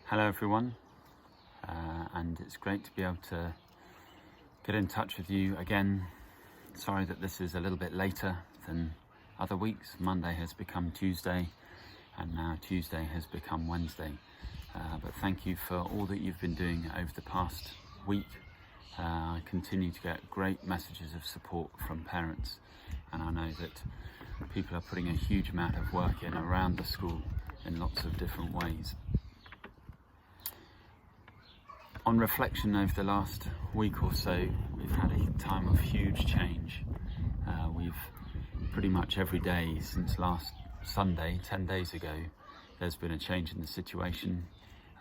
Hello everyone, and it's great to be able to get in touch with you again. Sorry that this is a little bit later than other weeks. Monday has become Tuesday and now Tuesday has become Wednesday. But thank you for all that you've been doing over the past week. I continue to get great messages of support from parents, and I know that people are putting a huge amount of work in around the school in lots of different ways. On reflection over the last week or so, we've had a time of huge change. We've pretty much every day since last Sunday, 10 days ago, there's been a change in the situation,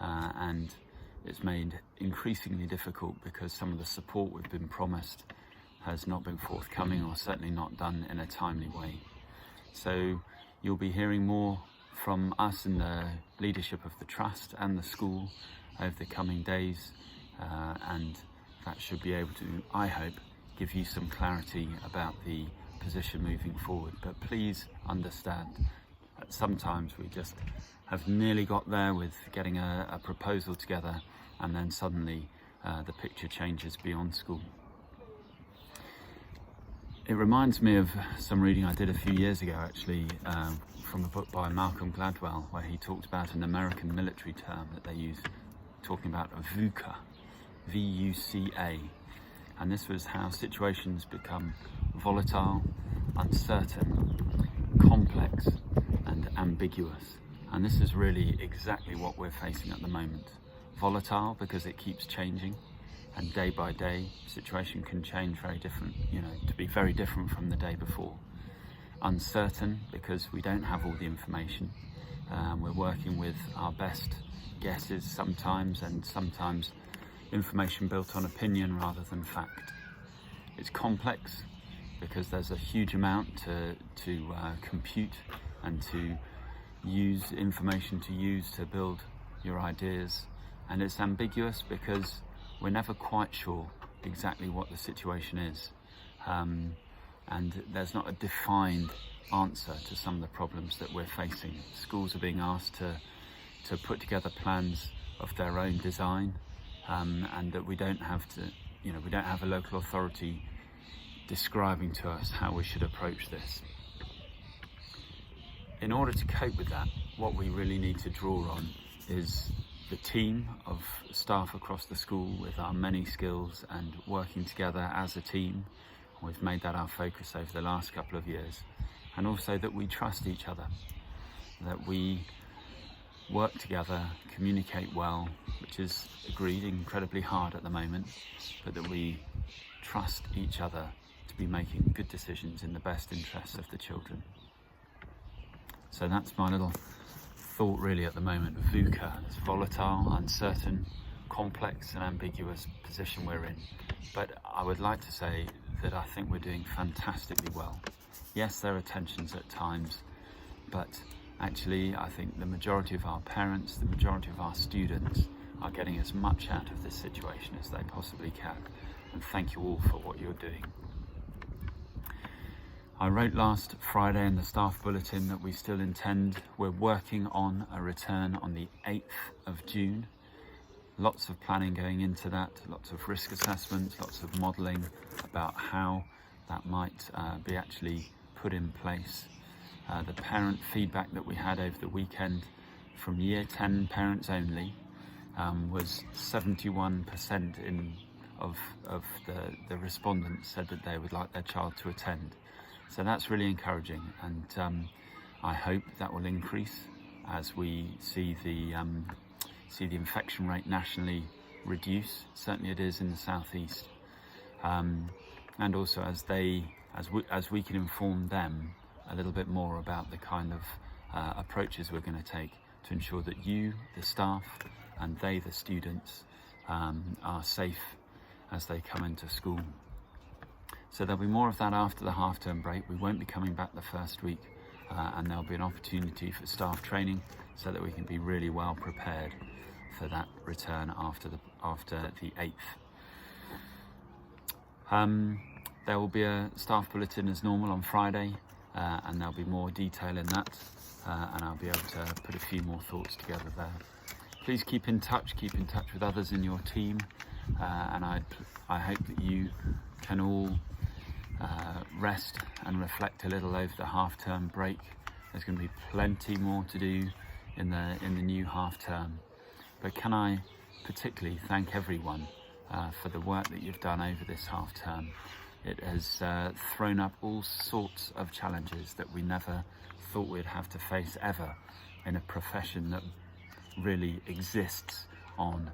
and it's made increasingly difficult because some of the support we've been promised has not been forthcoming, or certainly not done in a timely way. So you'll be hearing more from us in the leadership of the Trust and the school over the coming days, and that should be able to, I hope, give you some clarity about the position moving forward. But please understand that sometimes we just have nearly got there with getting a proposal together, and then suddenly the picture changes beyond school. It reminds me of some reading I did a few years ago, actually, from a book by Malcolm Gladwell, where he talked about an American military term that they use, talking about VUCA, V-U-C-A, and this was how situations become volatile, uncertain, complex and ambiguous. And this is really exactly what we're facing at the moment. Volatile because it keeps changing, and day by day situation can change very different, to be very different from the day before. Uncertain because we don't have all the information. We're working with our best guesses sometimes, and sometimes information built on opinion rather than fact. It's complex because there's a huge amount to compute and to use information to use to build your ideas. And it's ambiguous because we're never quite sure exactly what the situation is, and there's not a defined answer to some of the problems that we're facing. Schools are being asked to put together plans of their own design, and that we don't have a local authority describing to us how we should approach this. In order to cope with that, what we really need to draw on is the team of staff across the school with our many skills and working together as a team. We've made that our focus over the last couple of years, and also that we trust each other, that we work together, communicate well, which is agreed incredibly hard at the moment, but that we trust each other to be making good decisions in the best interests of the children. So that's my little thought really at the moment. VUCA, this volatile, uncertain, complex and ambiguous position we're in. But I would like to say that I think we're doing fantastically well. Yes, there are tensions at times, but actually I think the majority of our parents, the majority of our students are getting as much out of this situation as they possibly can. And thank you all for what you're doing. I wrote last Friday in the staff bulletin that we're working on a return on the 8th of June. Lots of planning going into that, lots of risk assessments, lots of modelling about how that might be actually put in place. The parent feedback that we had over the weekend from Year 10 parents only was 71% of the respondents said that they would like their child to attend. So that's really encouraging, and I hope that will increase as we see the infection rate nationally reduce. Certainly it is in the southeast, and also as we can inform them a little bit more about the kind of approaches we're going to take to ensure that you, the staff, and they, the students, are safe as they come into school. So there'll be more of that after the half-term break. We won't be coming back the first week, and there'll be an opportunity for staff training so that we can be really well prepared for that return after the 8th. There will be a staff bulletin as normal on Friday, and there'll be more detail in that, and I'll be able to put a few more thoughts together there. please keep in touch with others in your team, and I hope that you can all rest and reflect a little over the half-term break. There's going to be plenty more to do in the new half-term, but can I particularly thank everyone for the work that you've done over this half-term. It has thrown up all sorts of challenges that we never thought we'd have to face ever in a profession that really exists on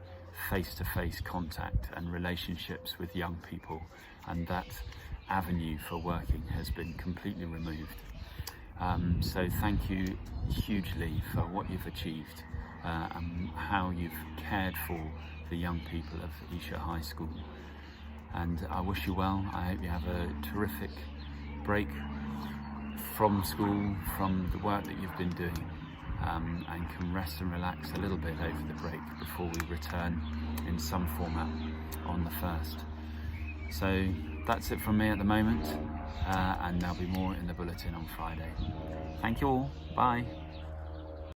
face-to-face contact and relationships with young people, and that avenue for working has been completely removed. So thank you hugely for what you've achieved and how you've cared for the young people of Esher High School. And I wish you well. I hope you have a terrific break from school, from the work that you've been doing, and can rest and relax a little bit over the break before we return in some format on the 1st. So that's it from me at the moment, and there'll be more in the bulletin on Friday. Thank you all. Bye.